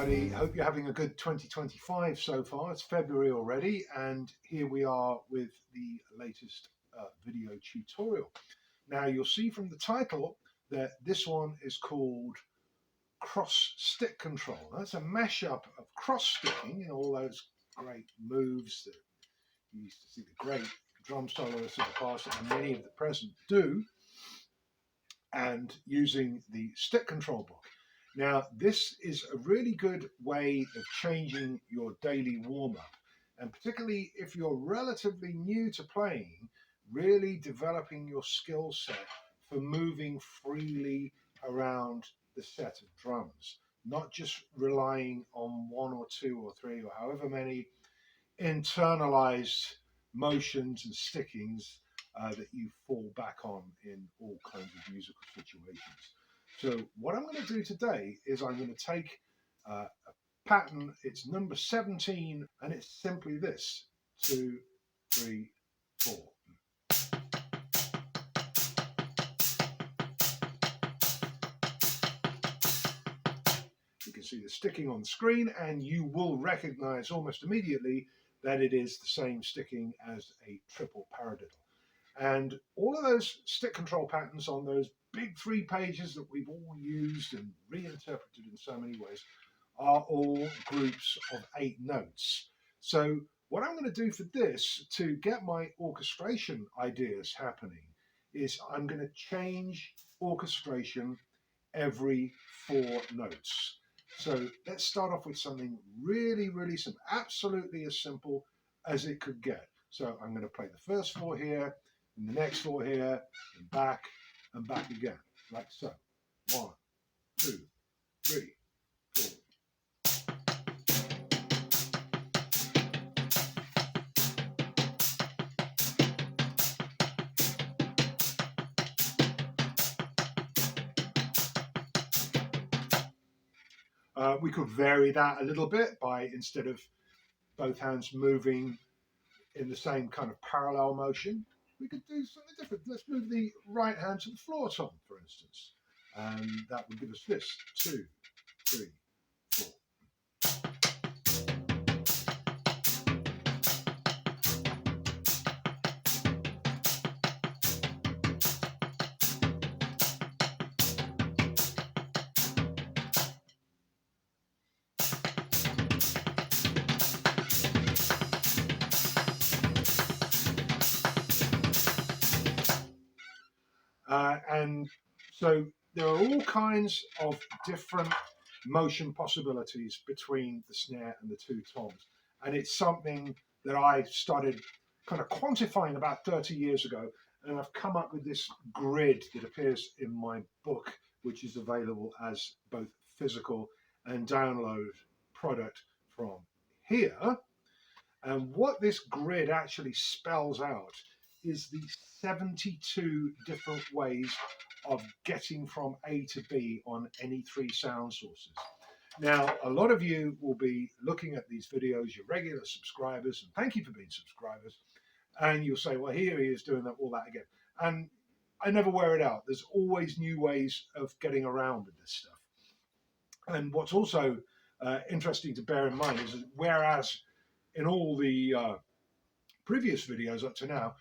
everybody. Hope you're having a good 2025 so far. It's February already, and here we are with the latest video tutorial. Now, you'll see from the title that this one is called cross stick control. That's a mashup of cross sticking and all those great moves that you used to see the great drum soloists of the past and many of the present do, and using the stick control book. Now, this is a really good way of changing your daily warm-up, and particularly if you're relatively new to playing, really developing your skill set for moving freely around the set of drums, not just relying on one or two or three or however many internalized motions and stickings that you fall back on in all kinds of musical situations. So what I'm going to do today is I'm going to take a pattern. It's number 17, and it's simply this: 2, 3, 4. You can see the sticking on the screen, and you will recognize almost immediately that it is the same sticking as a triple paradiddle. And all of those stick control patterns on those big 3 pages that we've all used and reinterpreted in so many ways are all groups of 8 notes. So what I'm going to do for this to get my orchestration ideas happening is I'm going to change orchestration every 4 notes. So let's start off with something really simple, absolutely as simple as it could get. So I'm going to play the first 4 here, and the next 4 here, and back again, like so. 1, 2, 3, 4. We could vary that a little bit by, instead of both hands moving in the same kind of parallel motion, we could do something different. Let's move the right hand to the floor tom, for instance. And that would give us this: 2, 3, 4. And so there are all kinds of different motion possibilities between the snare and the 2 toms. And it's something that I started kind of quantifying about 30 years ago. And I've come up with this grid that appears in my book, which is available as both physical and download product from here. And what this grid actually spells out is the 72 different ways of getting from A to B on any 3 sound sources. Now, a lot of you will be looking at these videos, your regular subscribers, and thank you for being subscribers, and you'll say, well, here he is doing all that again. And I never wear it out. There's always new ways of getting around with this stuff. And what's also interesting to bear in mind is that whereas in all the previous videos up to now,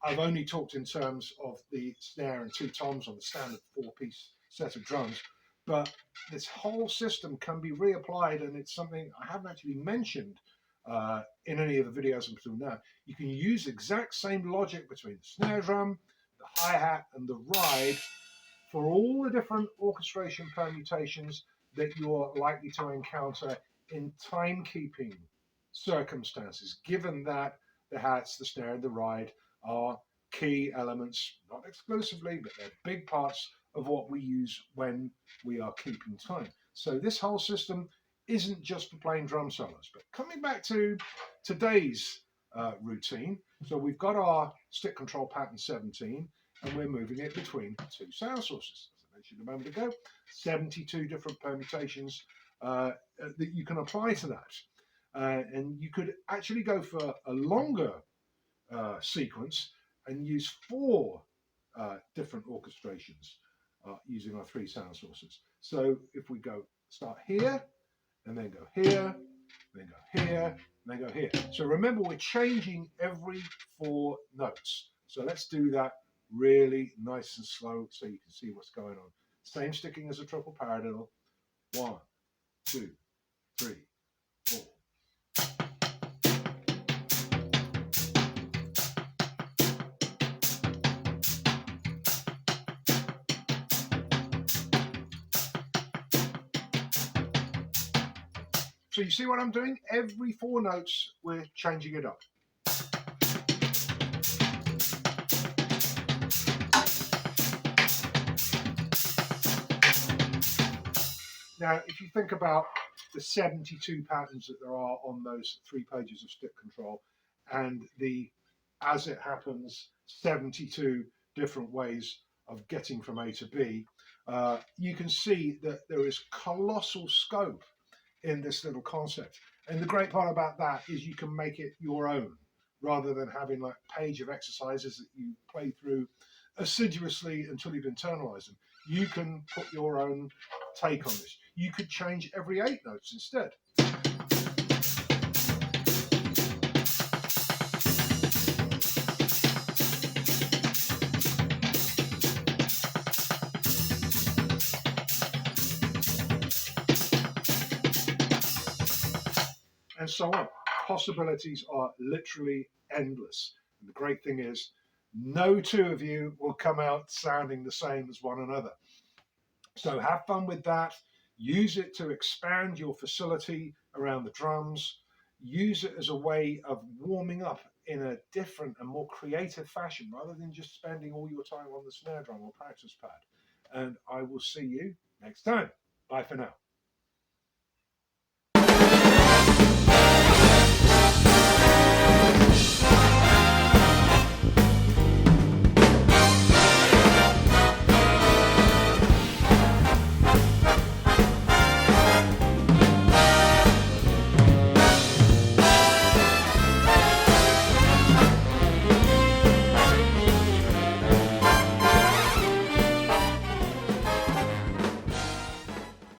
I've only talked in terms of the snare and 2 toms on the standard 4-piece set of drums, but this whole system can be reapplied, and it's something I haven't actually mentioned in any of the videos until now. You can use the exact same logic between the snare drum, the hi-hat, and the ride for all the different orchestration permutations that you're likely to encounter in timekeeping circumstances, given that the hats, the snare, and the ride are key elements, not exclusively, but they're big parts of what we use when we are keeping time. So this whole system isn't just for playing drum solos. But coming back to today's routine, so we've got our stick control pattern 17, and we're moving it between 2 sound sources. As I mentioned a moment ago, 72 different permutations that you can apply to that. And you could actually go for a longer sequence and use 4 different orchestrations using our 3 sound sources. So if we go start here and then go here, then go here, and then go here. So remember, we're changing every 4 notes. So let's do that really nice and slow so you can see what's going on. Same sticking as a triple paradiddle. 1, 2, 3, 4. So you see what I'm doing? Every 4 notes, we're changing it up. Now, if you think about the 72 patterns that there are on those 3 pages of stick control, and the, as it happens, 72 different ways of getting from A to B, you can see that there is colossal scope in this little concept. And the great part about that is you can make it your own, rather than having like a page of exercises that you play through assiduously until you've internalized them. You can put your own take on this. You could change every 8 notes instead. And so on. Possibilities are literally endless. And the great thing is, no 2 of you will come out sounding the same as one another. So have fun with that. Use it to expand your facility around the drums. Use it as a way of warming up in a different and more creative fashion, rather than just spending all your time on the snare drum or practice pad. And I will see you next time. Bye for now.